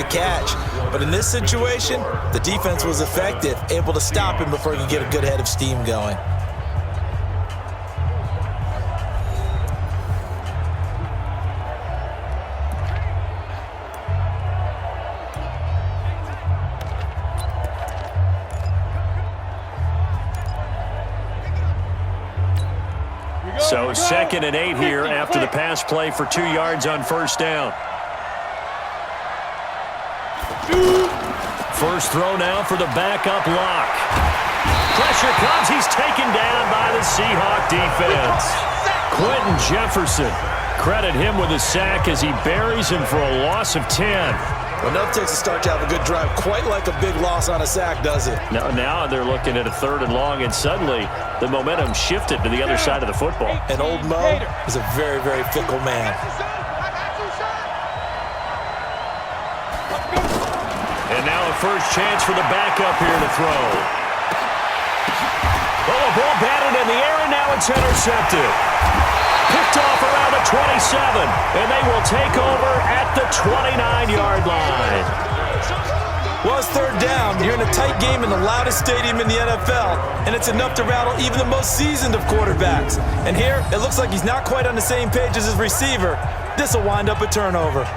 that catch. But in this situation, the defense was effective, able to stop him before he could get a good head of steam going. So 2nd and 8 here after the pass play for 2 yards on first down. First throw now for the backup lock. Pressure comes. He's taken down by the Seahawk defense. Quentin Jefferson. Credit him with a sack as he buries him for a loss of 10. Well, enough takes a start to have a good drive. Quite like a big loss on a sack, does it? Now they're looking at a 3rd and long, and suddenly the momentum shifted to the other side of the football. And old Mo is a very, very fickle man. And now a first chance for the backup here to throw. Oh, a ball batted in the air, and now it's intercepted. Picked off around the 27, and they will take over at the 29-yard line. Well, it's 3rd down. You're in a tight game in the loudest stadium in the NFL, and it's enough to rattle even the most seasoned of quarterbacks. And here, it looks like he's not quite on the same page as his receiver. This will wind up a turnover.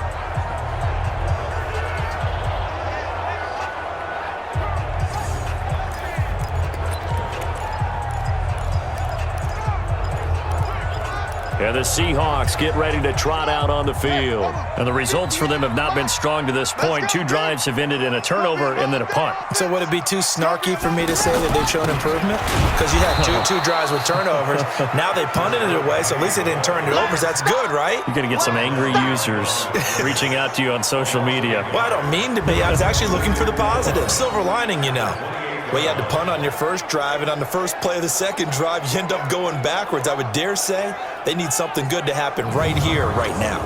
And the Seahawks get ready to trot out on the field. And the results for them have not been strong to this point. 2 drives have ended in a turnover and then a punt. So would it be too snarky for me to say that they've shown improvement? Because you had two drives with turnovers. Now they punted it away, so at least they didn't turn it over. So that's good, right? You're going to get some angry users reaching out to you on social media. Well, I don't mean to be. I was actually looking for the positive. Silver lining, you know. Well, you had to punt on your first drive, and on the first play of the second drive, you end up going backwards. I would dare say they need something good to happen right here, right now.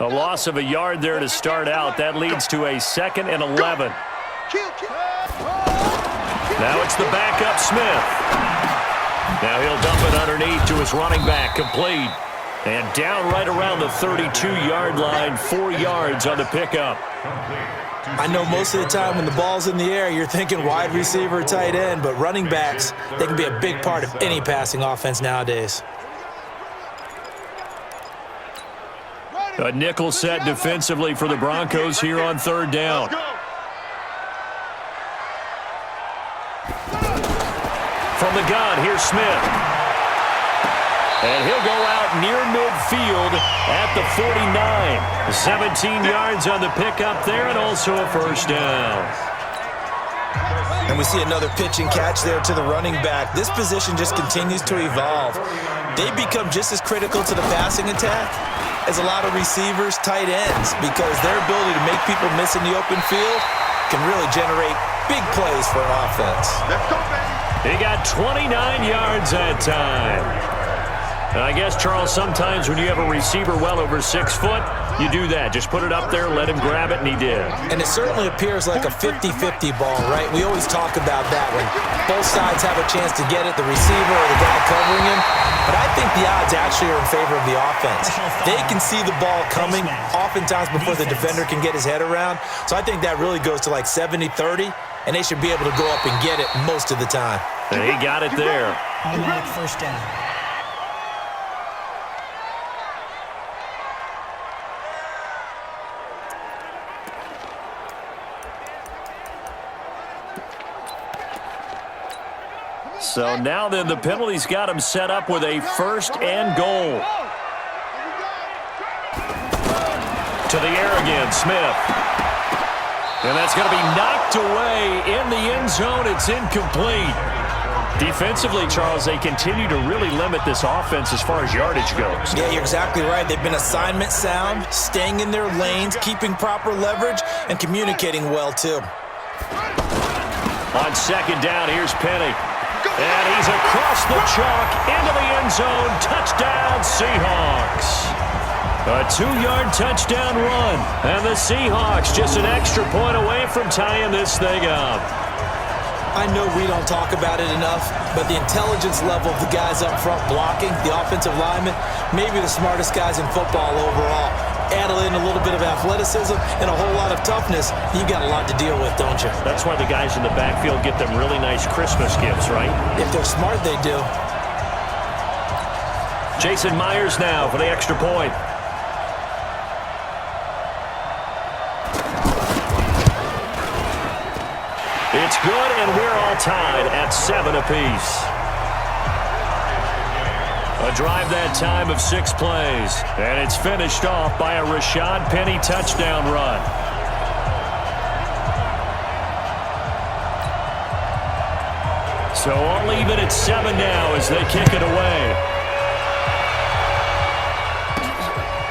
A loss of a yard there to start out. That leads to a 2nd and 11. Now it's the backup Smith. Now he'll dump it underneath to his running back, complete. And down right around the 32-yard line, 4 yards on the pickup. I know most of the time when the ball's in the air, you're thinking wide receiver, tight end, but running backs, they can be a big part of any passing offense nowadays. A nickel set defensively for the Broncos here on 3rd down. From the gun, here's Smith. And he'll go out near midfield at the 49. 17 yards on the pickup there, and also a first down. And we see another pitch and catch there to the running back. This position just continues to evolve. They become just as critical to the passing attack as a lot of receivers, tight ends, because their ability to make people miss in the open field can really generate big plays for an offense. He got 29 yards that time. And I guess, Charles, sometimes when you have a receiver well over 6 foot, you do that. Just put it up there, let him grab it, and he did. And it certainly appears like a 50-50 ball, right? We always talk about that when both sides have a chance to get it, the receiver or the guy covering him. But I think the odds actually are in favor of the offense. They can see the ball coming oftentimes before the defender can get his head around. So I think that really goes to like 70-30, and they should be able to go up and get it most of the time. And he got it there. Automatic first down. So now then the penalty's got him set up with a 1st and goal. To the air again, Smith. And that's going to be knocked away in the end zone. It's incomplete. Defensively, Charles, they continue to really limit this offense as far as yardage goes. Yeah, you're exactly right. They've been assignment sound, staying in their lanes, keeping proper leverage, and communicating well, too. On 2nd down, here's Penny. And he's across the chalk into the end zone. Touchdown, Seahawks. A 2-yard touchdown run. And the Seahawks just an extra point away from tying this thing up. I know we don't talk about it enough, but the intelligence level of the guys up front blocking, the offensive linemen, maybe the smartest guys in football overall. Add in a little bit of athleticism and a whole lot of toughness, you've got a lot to deal with, don't you? That's why the guys in the backfield get them really nice Christmas gifts, right? If they're smart, they do. Jason Myers now for the extra point. It's good, and we're all tied at 7 apiece. A drive that time of 6 plays, and it's finished off by a Rashad Penny touchdown run. So all even at 7 now as they kick it away.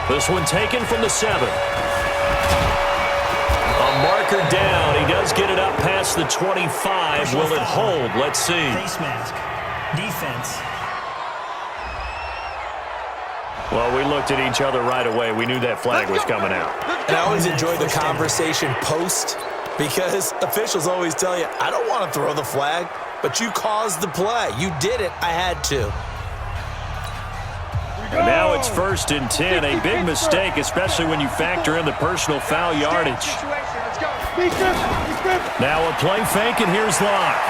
This one taken from the 7. A marker down. He does get it up past the 25. Will it hold? Let's see. Face mask. Defense. Well, we looked at each other right away. We knew that flag was coming out. And I always enjoy the conversation post because officials always tell you, I don't want to throw the flag, but you caused the play. You did it. I had to. And now it's 1st and 10. A big mistake, especially when you factor in the personal foul yardage. Now a play fake, and here's Locke.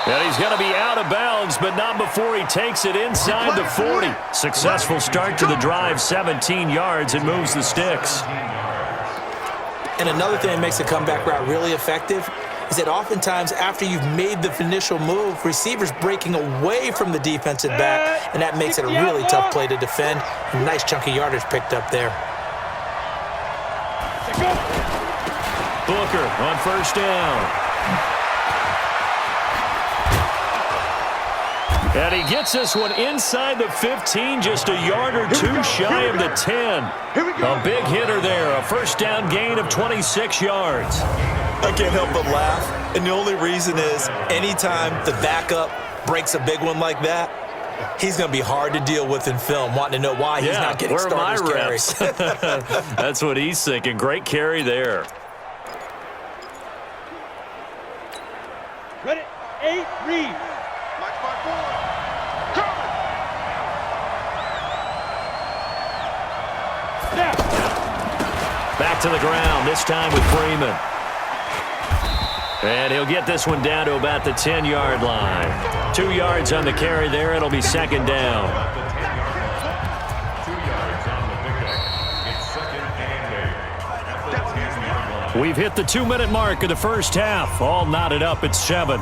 And he's going to be out of bounds, but not before he takes it inside the 40. Successful start to the drive, 17 yards, and moves the sticks. And another thing that makes a comeback route really effective is that oftentimes after you've made the initial move, receivers breaking away from the defensive back, and that makes it a really tough play to defend. A nice chunk of yardage picked up there. Booker on 1st down. And he gets this one inside the 15, just a yard or 2 shy of the 10. A big hitter there, a 1st down gain of 26 yards. I can't help but laugh, and the only reason is anytime the backup breaks a big one like that, he's going to be hard to deal with in film, wanting to know why he's not getting starters carries. That's what he's thinking. Great carry there. Ready, 8, read. Back to the ground, this time with Freeman. And he'll get this one down to about the 10-yard line. 2 yards on the carry there. It'll be 2nd down. We've hit the 2-minute mark of the first half. All knotted up at 7.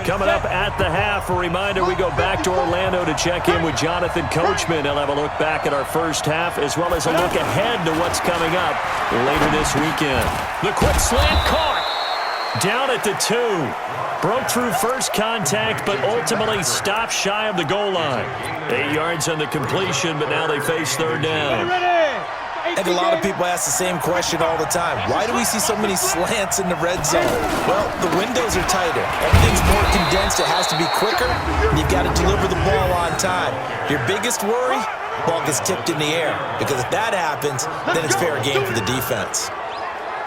Coming up at the half, a reminder, we go back to Orlando to check in with Jonathan Coachman. He'll have a look back at our first half as well as a look ahead to what's coming up later this weekend. The quick slant caught. Down at the 2. Broke through first contact, but ultimately stopped shy of the goal line. 8 yards on the completion, but now they face 3rd down. And a lot of people ask the same question all the time. Why do we see so many slants in the red zone? Well, the windows are tighter. Everything's more condensed. It has to be quicker. And you've got to deliver the ball on time. Your biggest worry? Ball gets tipped in the air. Because if that happens, then it's fair game for the defense.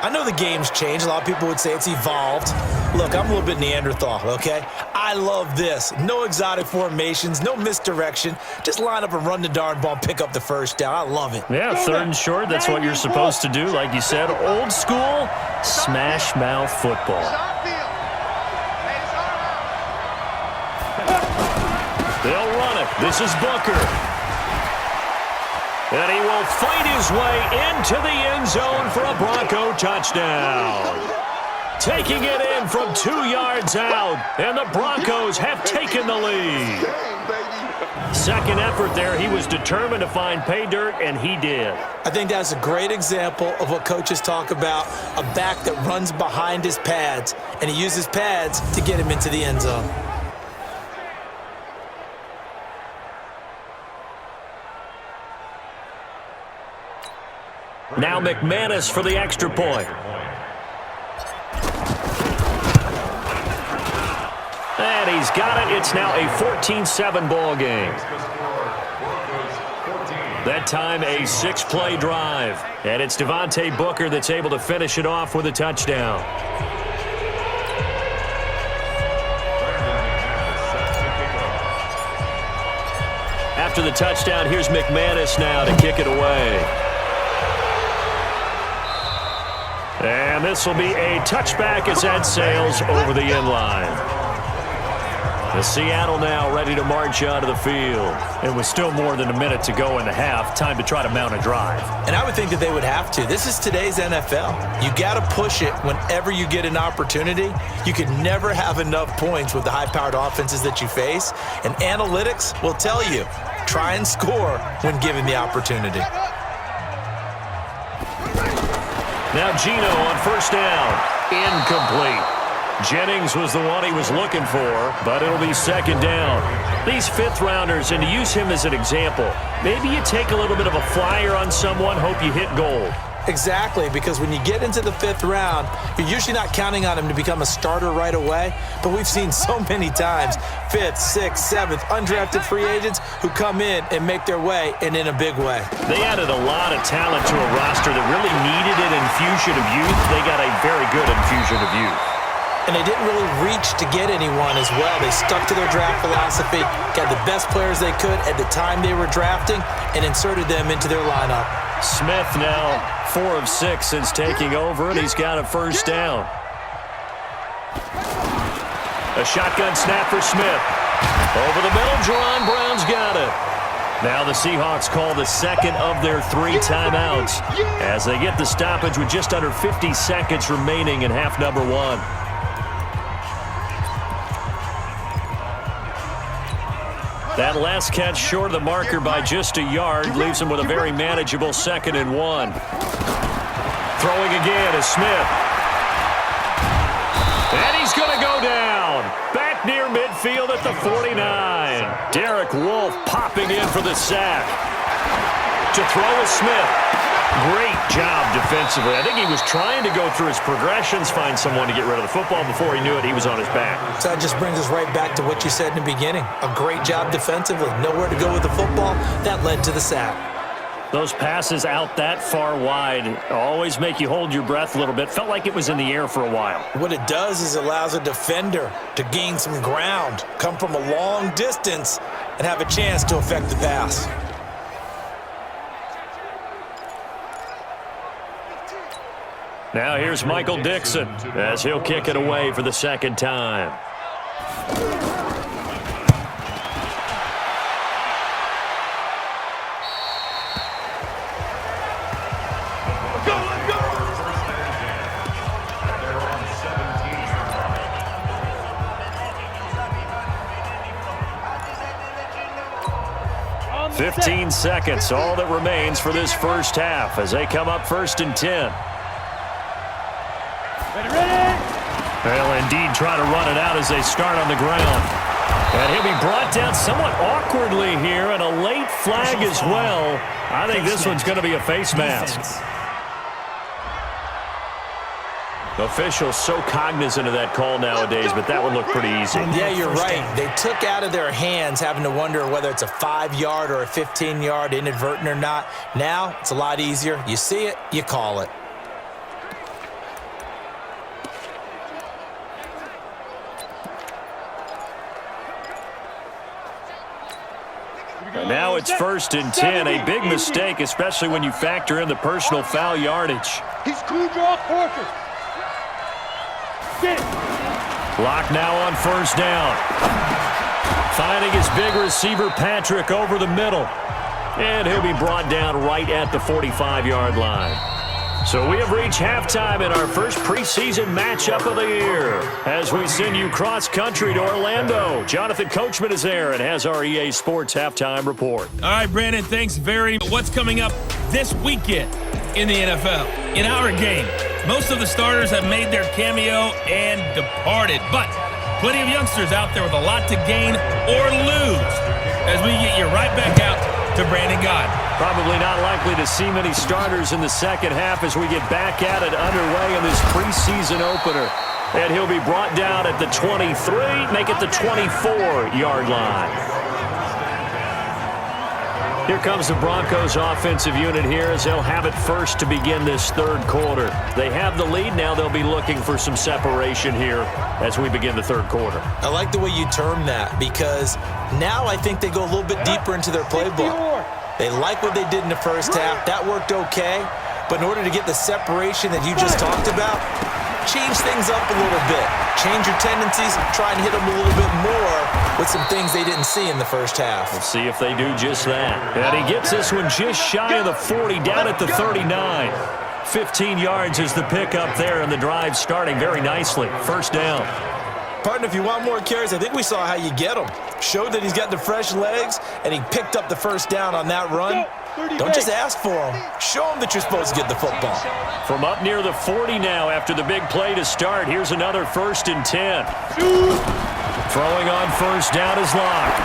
I know the game's changed. A lot of people would say it's evolved. Look, I'm a little bit Neanderthal, okay? I love this. No exotic formations, no misdirection. Just line up and run the darn ball and pick up the 1st down. I love it. Yeah, 3rd and short, that's what you're supposed to do. Like you said, old school, smash mouth football. They'll run it. This is Booker. And he will fight his way into the end zone for a Bronco touchdown. Taking it in from 2 yards out, and the Broncos have taken the lead. 2nd effort there. He was determined to find pay dirt, and he did. I think that's a great example of what coaches talk about, a back that runs behind his pads, and he uses pads to get him into the end zone. Now McManus for the extra point. And he's got it. It's now a 14-7 ball game. That time a 6-play drive. And it's Devontae Booker that's able to finish it off with a touchdown. After the touchdown, here's McManus now to kick it away. And this will be a touchback as that sails over the end line. The Seattle now ready to march out of the field. It was still more than a minute to go in the half. Time to try to mount a drive. And I would think that they would have to. This is today's NFL. You got to push it whenever you get an opportunity. You can never have enough points with the high-powered offenses that you face. And analytics will tell you, try and score when given the opportunity. Now Geno on first down. Incomplete. Jennings was the one he was looking for, but it'll be second down. These fifth-rounders, and to use him as an example, maybe you take a little bit of a flyer on someone, hope you hit gold. Exactly, because when you get into the fifth round, you're usually not counting on him to become a starter right away, but we've seen so many times fifth, sixth, seventh, undrafted free agents who come in and make their way, and in a big way. They added a lot of talent to a roster that really needed an infusion of youth. They got a very good infusion of youth. And they didn't really reach to get anyone as well. They stuck to their draft philosophy, got the best players they could at the time they were drafting, and inserted them into their lineup. Smith now 4 of 6 since taking over, and he's got a first down. A shotgun snap for Smith. Over the middle, Jerron Brown's got it. Now the Seahawks call the second of their 3 timeouts as they get the stoppage with just under 50 seconds remaining in half number 1. That last catch short of the marker by just a yard leaves him with a very manageable 2nd and 1. Throwing again is Smith. And he's going to go down. Back near midfield at the 49. Derek Wolfe popping in for the sack. To throw is Smith. Great job defensively. I think he was trying to go through his progressions, find someone to get rid of the football. Before he knew it, he was on his back. So that just brings us right back to what you said in the beginning. A great job defensively. Nowhere to go with the football. That led to the sack. Those passes out that far wide always make you hold your breath a little bit. Felt like it was in the air for a while. What it does is it allows a defender to gain some ground, come from a long distance, and have a chance to affect the pass. Now here's Michael Dixon as he'll kick it away for the second time. On 15 seconds, all that remains for this first half as they come up 1st and 10. They'll indeed try to run it out as they start on the ground. And he'll be brought down somewhat awkwardly here, and a late flag as well. I think this one's going to be a face mask. Officials so cognizant of that call nowadays, but that would look pretty easy. Yeah, you're right. They took out of their hands having to wonder whether it's a 5-yard or a 15-yard, inadvertent or not. Now it's a lot easier. You see it, you call it. And now it's 1st and 10, a big mistake, especially when you factor in the personal foul yardage. He's cool draw quarter. Clock now on 1st down. Finding his big receiver, Patrick, over the middle. And he'll be brought down right at the 45-yard line. So we have reached halftime in our first preseason matchup of the year as we send you cross-country to Orlando. Jonathan Coachman is there and has our EA Sports halftime report. All right, Brandon, thanks very much. What's coming up this weekend in the NFL? In our game, most of the starters have made their cameo and departed, but plenty of youngsters out there with a lot to gain or lose as we get you right back out to Brandon God. Probably not likely to see many starters in the second half as we get back at it underway in this preseason opener. And he'll be brought down at the 23, make it the 24-yard line. Here comes the Broncos offensive unit here as they'll have it first to begin this third quarter. They have the lead. Now they'll be looking for some separation here as we begin the third quarter. I like the way you term that because now I think they go a little bit deeper into their playbook. They like what they did in the first half. That worked okay. But in order to get the separation that you just talked about, change things up a little bit. Change your tendencies, try and hit them a little bit more with some things they didn't see in the first half. We'll see if they do just that. And he gets this one just shy of the 40, down at the 39. 15 yards is the pickup there, and the drive starting very nicely. First down. Partner, if you want more carries, I think we saw how you get him. Showed that he's got the fresh legs, and he picked up the first down on that run. Don't just ask for him. Show him that you're supposed to get the football. From up near the 40 now after the big play to start, here's another 1st and 10. Throwing on first down is Locke.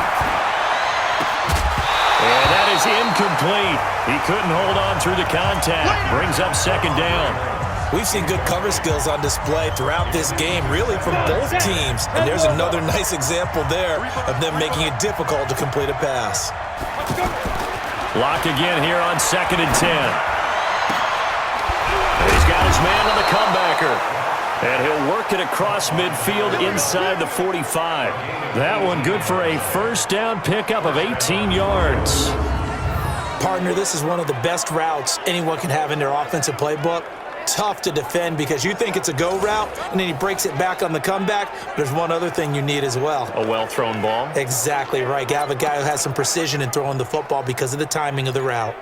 And that is incomplete. He couldn't hold on through the contact. Brings up second down. We've seen good cover skills on display throughout this game, really from both teams. And there's another nice example there of them making it difficult to complete a pass. Locke again here on 2nd and 10. And he's got his man on the comebacker. And he'll work it across midfield inside the 45. That one good for a first down pickup of 18 yards. Partner, this is one of the best routes anyone can have in their offensive playbook. Tough to defend because you think it's a go route, and then he breaks it back on the comeback. There's one other thing you need as well. A well-thrown ball. Exactly right. You have a guy who has some precision in throwing the football because of the timing of the route.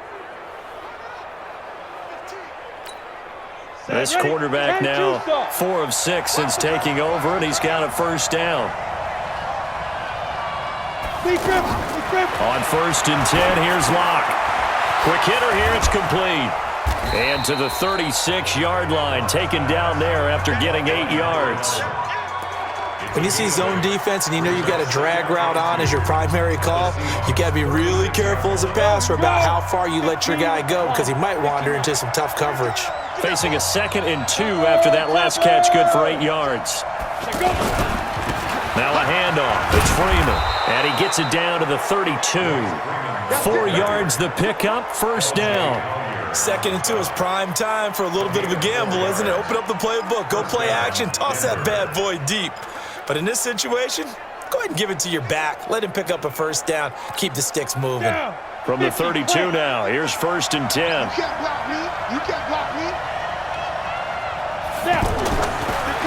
This quarterback now 4 of 6 since taking over, and he's got a first down. On 1st and 10, here's Locke. Quick hitter here, it's complete. And to the 36-yard line, taken down there after getting 8 yards. When you see zone defense and you know you've got a drag route on as your primary call, you got to be really careful as a passer about how far you let your guy go because he might wander into some tough coverage. Facing a 2nd and 2 after that last catch, good for 8 yards. Now a handoff. It's Freeman. And he gets it down to the 32. 4 yards the pickup, first down. 2nd and 2 is prime time for a little bit of a gamble, isn't it? Open up the playbook, go play action, toss that bad boy deep. But in this situation, go ahead and give it to your back. Let him pick up a first down, keep the sticks moving. From the 32 now, here's 1st and 10. You can't block me. You can't block me.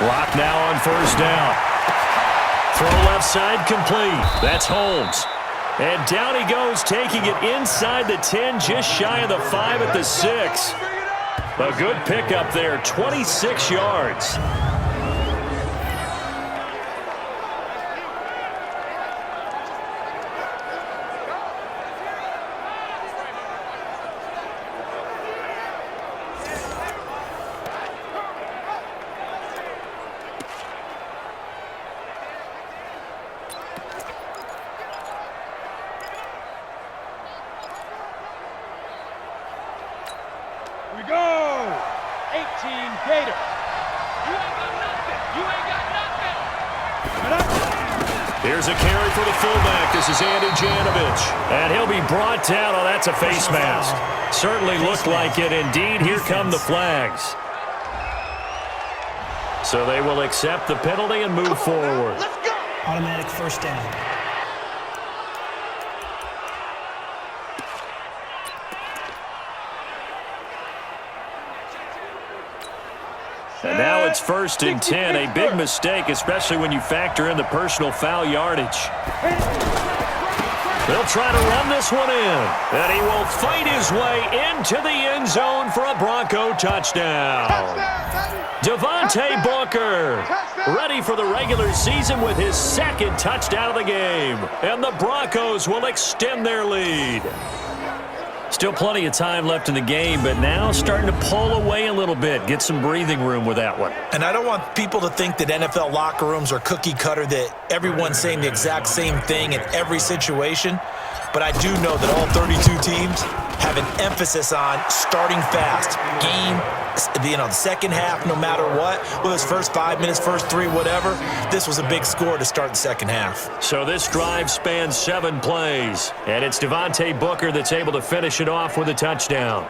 Lock now on first down. Throw left side complete. That's Holmes. And down he goes, taking it inside the 10, just shy of the 5 at the 6. A good pickup there, 26 yards. We go. 18 Gator. You ain't got nothing. You ain't got nothing. Here's a carry for the fullback. This is Andy Janovich. And he'll be brought down. Oh, that's a face mask. Certainly looked like it. Indeed, here come the flags. So they will accept the penalty and move forward. Let's go. Automatic first down. And now it's 1st and 10. A big mistake, especially when you factor in the personal foul yardage. They'll try to run this one in. And he will fight his way into the end zone for a Bronco touchdown. Devontae Booker ready for the regular season with his 2nd touchdown of the game. And the Broncos will extend their lead. Still plenty of time left in the game, but now starting to pull away a little bit. Get some breathing room with that one. And I don't want people to think that NFL locker rooms are cookie cutter, that everyone's saying the exact same thing in every situation. But I do know that all 32 teams have an emphasis on starting fast. The second half, no matter what, whether it's first 5 minutes, first 3, whatever, this was a big score to start the second half. So this drive spans 7 plays, and it's Devontae Booker that's able to finish it off with a touchdown.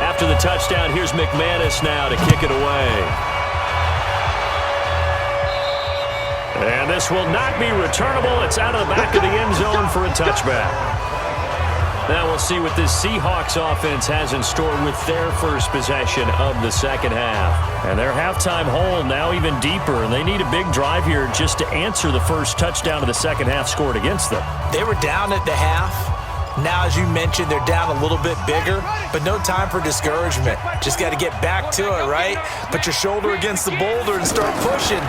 After the touchdown, here's McManus now to kick it away. And this will not be returnable. It's out of the back of the end zone for a touchback. Now we'll see what this Seahawks offense has in store with their first possession of the second half. And their halftime hole now even deeper, and they need a big drive here just to answer the first touchdown of the second half scored against them. They were down at the half. Now, as you mentioned, they're down a little bit bigger, but no time for discouragement. Just got to get back to it, right? Put your shoulder against the boulder and start pushing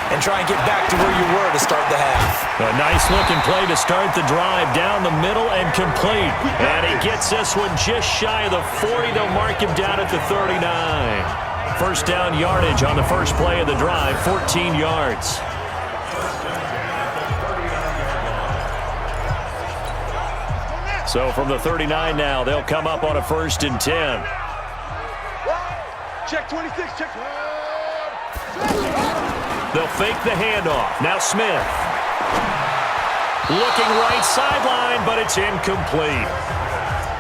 and try and get back to where you were to start the half. A nice-looking play to start the drive down the middle and complete. And he gets this one just shy of the 40. They'll mark him down at the 39. First down yardage on the first play of the drive, 14 yards. So from the 39 now, they'll come up on a 1st and 10. Check 26, check. They'll fake the handoff. Now Smith. Looking right sideline, but it's incomplete.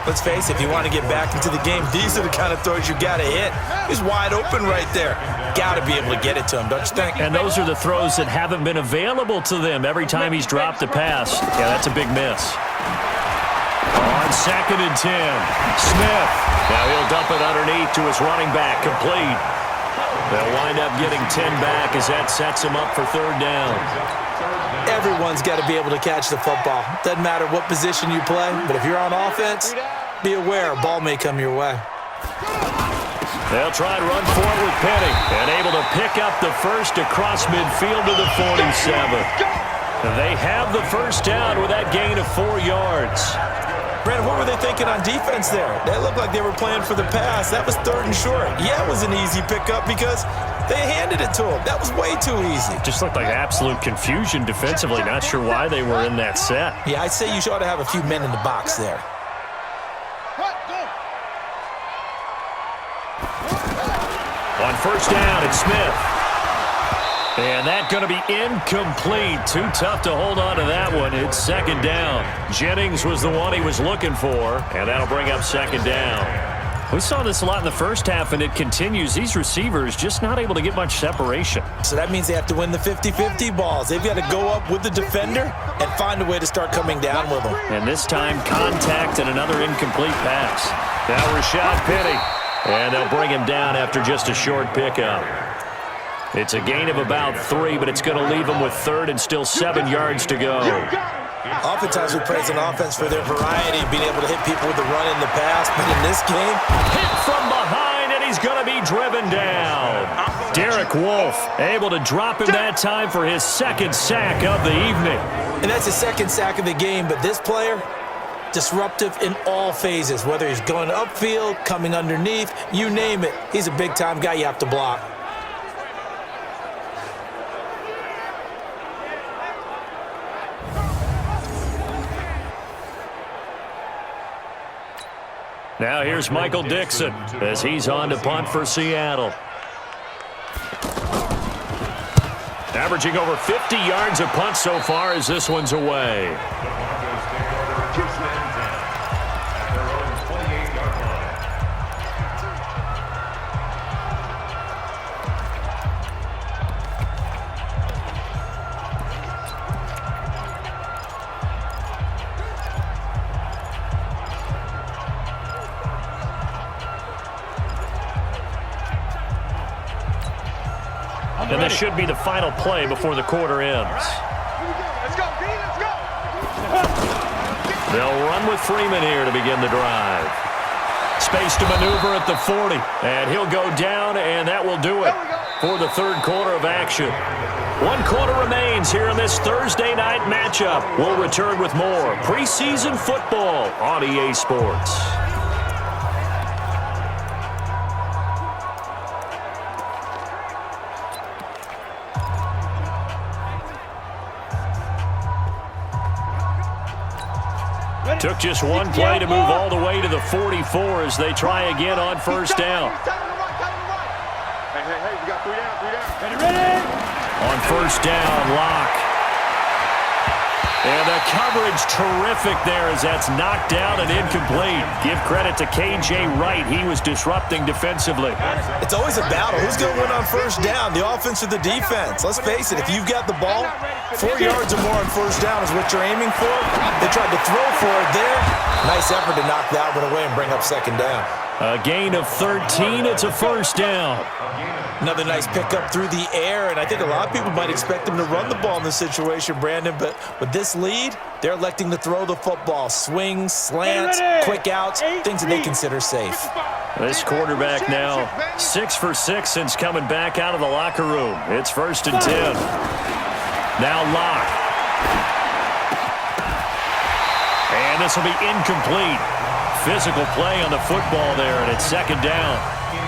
Let's face it, if you want to get back into the game, these are the kind of throws you got to hit. He's wide open right there. Got to be able to get it to him, don't you think? And those are the throws that haven't been available to them every time he's dropped a pass. Yeah, that's a big miss. On 2nd and 10, Smith. Now he'll dump it underneath to his running back, complete. They'll wind up getting 10 back as that sets him up for 3rd down. Everyone's got to be able to catch the football. Doesn't matter what position you play, but if you're on offense, be aware a ball may come your way. They'll try and run forward with Penny, and able to pick up the first across midfield to the 47. They have the first down with that gain of 4 yards. Brandon, what were they thinking on defense there? They looked like they were playing for the pass. That was 3rd and short. Yeah, it was an easy pickup because they handed it to him. That was way too easy. Just looked like absolute confusion defensively. Not sure why they were in that set. Yeah, I'd say you ought to have a few men in the box there. On 1st down, it's Smith. And that's going to be incomplete. Too tough to hold on to that one. It's 2nd down. Jennings was the one he was looking for, and that'll bring up 2nd down. We saw this a lot in the first half, and it continues. These receivers just not able to get much separation. So that means they have to win the 50-50 balls. They've got to go up with the defender and find a way to start coming down with them. And this time, contact and another incomplete pass. Now Rashad Penny. And they'll bring him down after just a short pickup. It's a gain of about 3, but it's going to leave him with 3rd and still 7 yards to go. Oftentimes we praise an offense for their variety, being able to hit people with the run and the pass. But in this game, hit from behind, and he's going to be driven down. Derek Wolfe able to drop him that time for his 2nd sack of the evening. And that's his 2nd sack of the game, but this player, disruptive in all phases, whether he's going upfield, coming underneath, you name it. He's a big-time guy you have to block. Now here's Michael Dixon as he's on to punt for Seattle. Averaging over 50 yards a punt so far as this one's away. And this should be the final play before the quarter ends. Let's go, B, let's go. They'll run with Freeman here to begin the drive. Space to maneuver at the 40. And he'll go down, and that will do it for the 3rd quarter of action. 1 quarter remains here in this Thursday night matchup. We'll return with more preseason football on EA Sports. Took just one play to move all the way to the 44 as they try again on first down. Hey, we got 3 down. Ready? On first down, Locke. And the coverage terrific there as that's knocked down and incomplete. Give credit to K.J. Wright. He was disrupting defensively. It's always a battle. Who's going to win on first down, the offense or the defense? Let's face it, if you've got the ball, 4 yards or more on first down is what you're aiming for. They tried to throw for it there. Nice effort to knock that one away and bring up second down. A gain of 13. It's a first down. Another nice pickup through the air, and I think a lot of people might expect them to run the ball in this situation, Brandon, but with this lead, they're electing to throw the football. Swings, slants, quick outs, things that they consider safe. This quarterback now 6 for 6 since coming back out of the locker room. It's 1st and 10. Now Locke. And this will be incomplete. Physical play on the football there, and it's 2nd down.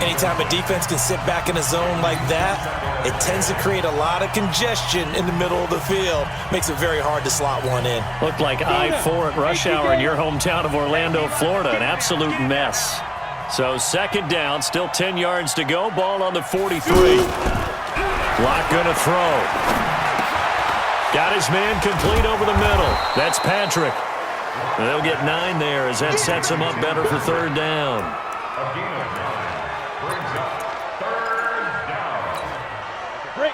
Anytime a defense can sit back in a zone like that, it tends to create a lot of congestion in the middle of the field. Makes it very hard to slot one in. Looked like I-4 at rush hour in your hometown of Orlando, Florida. An absolute mess. So 2nd down, still 10 yards to go. Ball on the 43. Locke gonna throw. Got his man complete over the middle. That's Patrick. They'll get 9 there as that sets him up better for 3rd down.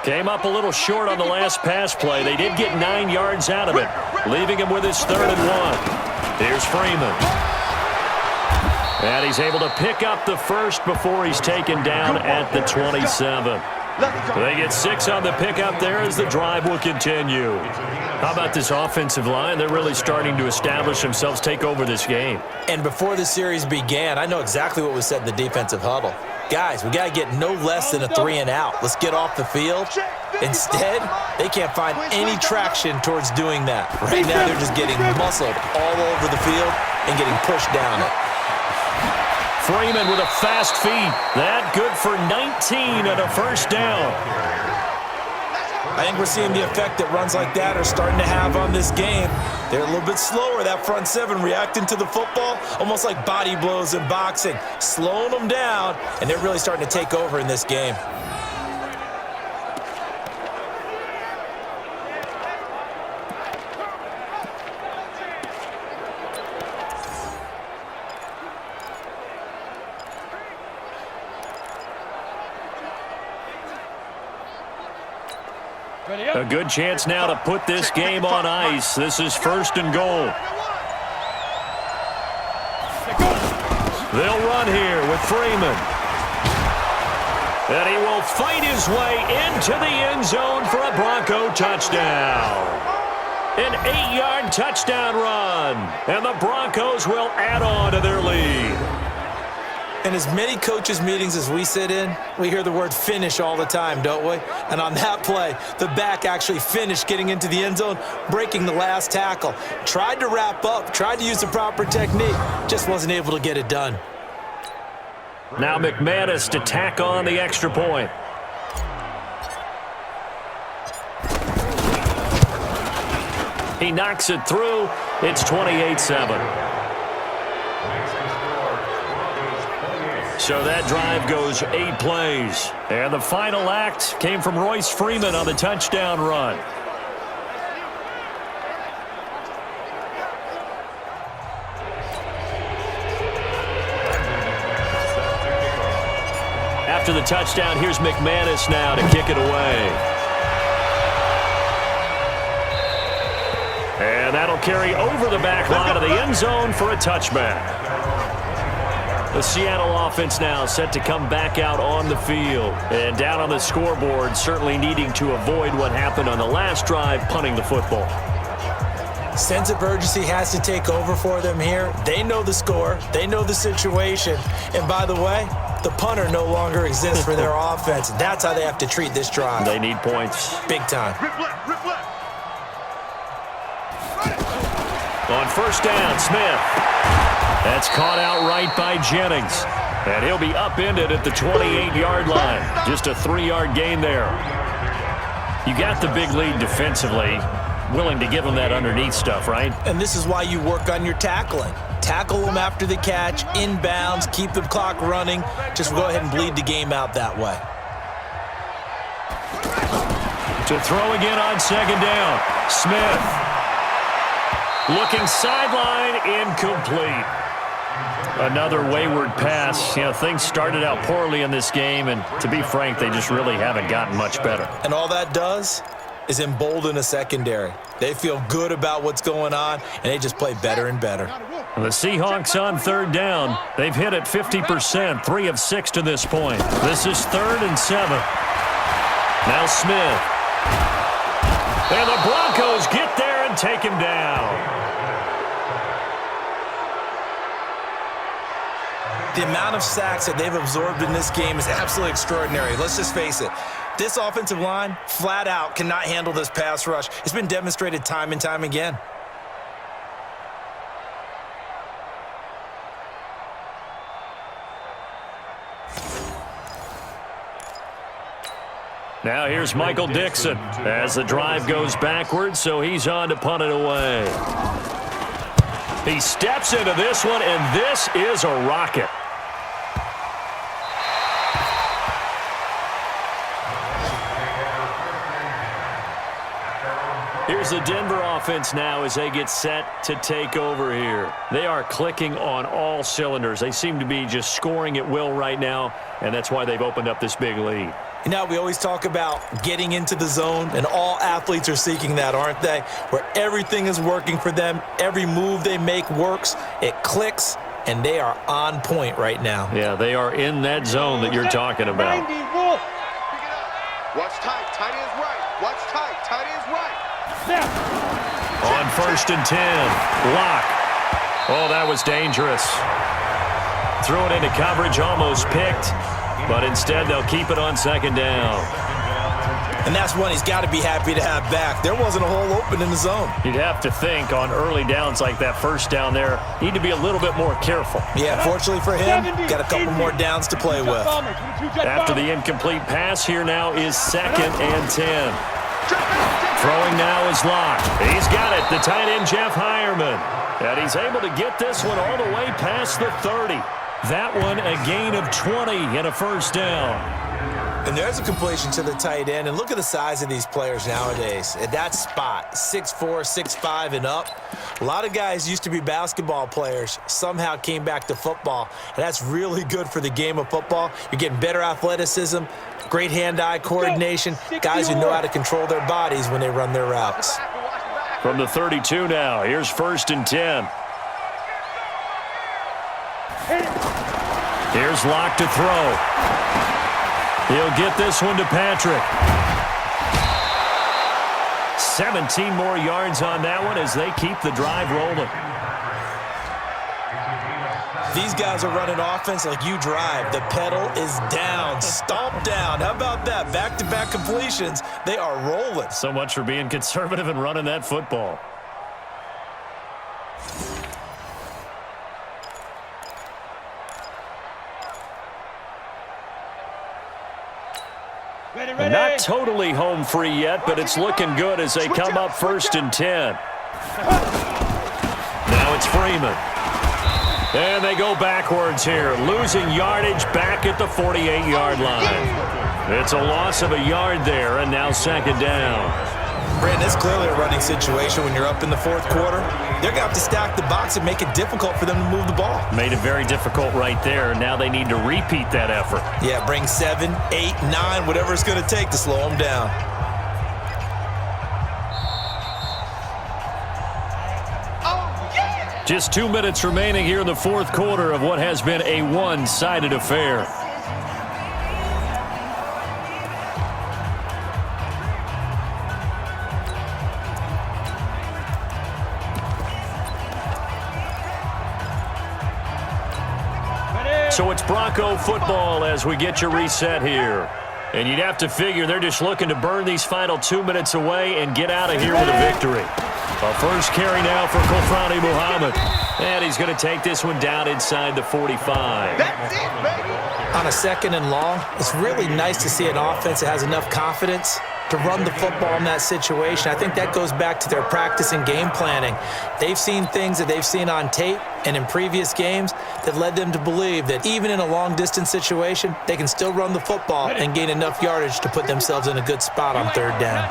Came up a little short on the last pass play. They did get 9 yards out of it, leaving him with his 3rd and 1. Here's Freeman. And he's able to pick up the first before he's taken down at the 27. They get 6 on the pickup there as the drive will continue. How about this offensive line? They're really starting to establish themselves, take over this game. And before the series began, I know exactly what was said in the defensive huddle. Guys, we got to get no less than a 3 and out. Let's get off the field. Instead, they can't find any traction towards doing that. Right now, they're just getting muscled all over the field and getting pushed down it. Freeman with a fast feed. That good for 19 and a 1st down. I think we're seeing the effect that runs like that are starting to have on this game. They're a little bit slower, that front 7, reacting to the football, almost like body blows in boxing, slowing them down, and they're really starting to take over in this game. A good chance now to put this game on ice. This is 1st and goal. They'll run here with Freeman. And he will fight his way into the end zone for a Bronco touchdown. An 8-yard touchdown run. And the Broncos will add on to their lead. In as many coaches' meetings as we sit in, we hear the word finish all the time, don't we? And on that play, the back actually finished getting into the end zone, breaking the last tackle. Tried to wrap up, tried to use the proper technique, just wasn't able to get it done. Now McManus to tack on the extra point. He knocks it through. It's 28-7. So that drive goes 8 plays. And the final act came from Royce Freeman on the touchdown run. After the touchdown, here's McManus now to kick it away. And that'll carry over the back line of the end zone for a touchback. The Seattle offense now set to come back out on the field. And down on the scoreboard, certainly needing to avoid what happened on the last drive, punting the football. Sense of urgency has to take over for them here. They know the score. They know the situation. And by the way, the punter no longer exists for their offense. That's how they have to treat this drive. They need points. Big time. On first down, Smith. That's caught out right by Jennings. And he'll be upended at the 28-yard line. Just a 3-yard gain there. You got the big lead defensively. Willing to give them that underneath stuff, right? And this is why you work on your tackling. Tackle them after the catch, inbounds, keep the clock running. Just go ahead and bleed the game out that way. To throw again on second down. Smith. Looking sideline, incomplete. Another wayward pass. You know, things started out poorly in this game, and to be frank, they just really haven't gotten much better. And all that does is embolden a secondary. They feel good about what's going on, and they just play better and better. The Seahawks on third down. They've hit it 50%, 3 of 6 to this point. This is 3rd and 7. Now Smith. And the Broncos get there and take him down. The amount of sacks that they've absorbed in this game is absolutely extraordinary. Let's just face it. This offensive line, flat out, cannot handle this pass rush. It's been demonstrated time and time again. Now here's Michael Dixon as the drive goes backwards, so he's on to punt it away. He steps into this one, and this is a rocket. Here's the Denver offense now as they get set to take over here. They are clicking on all cylinders. They seem to be just scoring at will right now, and that's why they've opened up this big lead. You know, we always talk about getting into the zone, and all athletes are seeking that, aren't they? Where everything is working for them, every move they make works, it clicks, and they are on point right now. Yeah, they are in that zone that you're talking about. Watch tight, tight is right. Watch tight, tight is right. On 1st and 10, Lock. Oh, that was dangerous. Threw it into coverage, almost picked, but instead they'll keep it on 2nd down. And that's one he's got to be happy to have back. There wasn't a hole open in the zone. You'd have to think on early downs like that first down there, need to be a little bit more careful. Yeah, fortunately for him, got a couple more downs to play with. After the incomplete pass, here now is 2nd and 10. Throwing now is Locke. He's got it. The tight end, Jeff Heuerman. And he's able to get this one all the way past the 30. That one a gain of 20 and a 1st down. And there's a completion to the tight end. And look at the size of these players nowadays. At that spot, 6'4", 6'5", and up. A lot of guys used to be basketball players, somehow came back to football. And that's really good for the game of football. You're getting better athleticism, great hand-eye coordination, guys who know how to control their bodies when they run their routes. From the 32 now, here's 1st and 10. Here's Locke to throw. He'll get this one to Patrick. 17 more yards on that one as they keep the drive rolling. These guys are running offense like you drive. The pedal is down, stomp down. How about that? Back-to-back completions. They are rolling. So much for being conservative and running that football. Not totally home free yet, but it's looking good as they come up 1st and 10. Now it's Freeman. And they go backwards here, losing yardage back at the 48-yard line. It's a loss of a yard there, and now 2nd down. Brandon, it's clearly a running situation when you're up in the 4th quarter. They're going to have to stack the box and make it difficult for them to move the ball. Made it very difficult right there. Now they need to repeat that effort. Yeah, bring 7, 8, 9, whatever it's going to take to slow them down. Just 2 minutes remaining here in the 4th quarter of what has been a one-sided affair. So it's Bronco football as we get you reset here. And you'd have to figure they're just looking to burn these final 2 minutes away and get out of here with a victory. A first carry now for Kofrani Muhammad. And he's going to take this one down inside the 45. That's it, baby. On a 2nd and long, it's really nice to see an offense that has enough confidence to run the football in that situation. I think that goes back to their practice and game planning. They've seen things that they've seen on tape and in previous games that led them to believe that even in a long-distance situation, they can still run the football and gain enough yardage to put themselves in a good spot on 3rd down.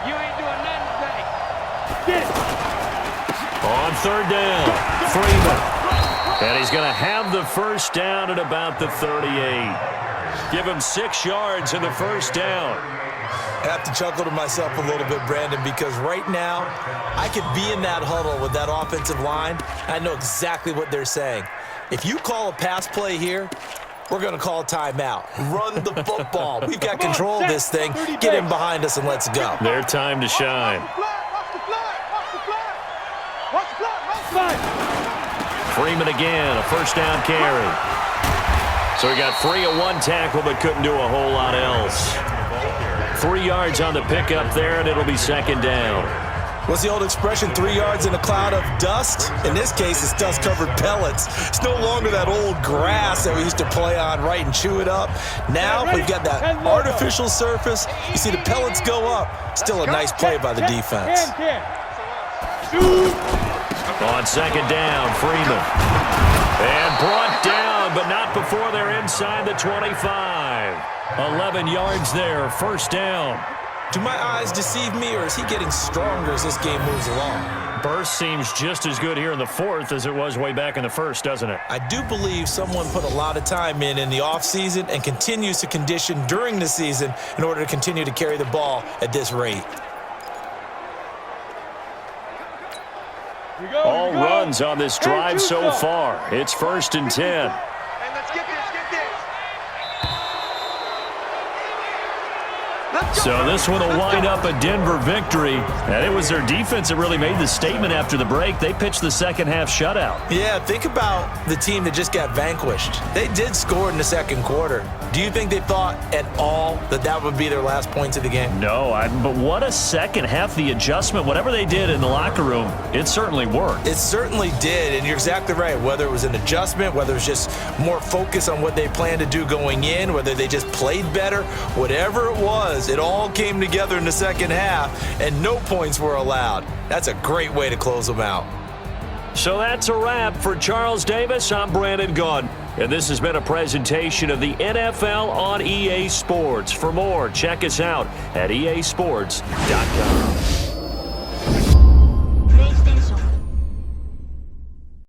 You ain't doing nothing today. Get it. On 3rd down, Freeman. And he's going to have the first down at about the 38. Give him 6 yards in the first down. I have to chuckle to myself a little bit, Brandon, because right now I could be in that huddle with that offensive line. I know exactly what they're saying. If you call a pass play here, we're going to call a timeout. Run the football. We've got control of this thing. Get him behind us and let's go. Their time to shine. Freeman again, a first down carry. So he got free of 1 tackle but couldn't do a whole lot else. 3 yards on the pickup there, and it'll be 2nd down. What's the old expression, 3 yards in a cloud of dust? In this case, it's dust-covered pellets. It's no longer that old grass that we used to play on, right, and chew it up. Now we've got that artificial surface. You see the pellets go up. Still a nice play by the defense. On 2nd down, Freeman. And brought down, but not before they're inside the 25. 11 yards there, first down. Do my eyes deceive me, or is he getting stronger as this game moves along? Burst seems just as good here in the 4th as it was way back in the 1st, doesn't it? I do believe someone put a lot of time in the offseason and continues to condition during the season in order to continue to carry the ball at this rate. All runs on this drive so far. It's 1st and 10. And let's get this. So this one will wind up a Denver victory. And it was their defense that really made the statement after the break. They pitched the second half shutout. Yeah, think about the team that just got vanquished. They did score in the 2nd quarter. Do you think they thought at all that that would be their last points of the game? No, but what a second half. The adjustment, whatever they did in the locker room, it certainly worked. It certainly did, and you're exactly right. Whether it was an adjustment, whether it was just more focus on what they planned to do going in, whether they just played better, whatever it was, it all came together in the 2nd half, and no points were allowed. That's a great way to close them out. So that's a wrap for Charles Davis. I'm Brandon Gunn, and this has been a presentation of the NFL on EA Sports. For more, check us out at easports.com.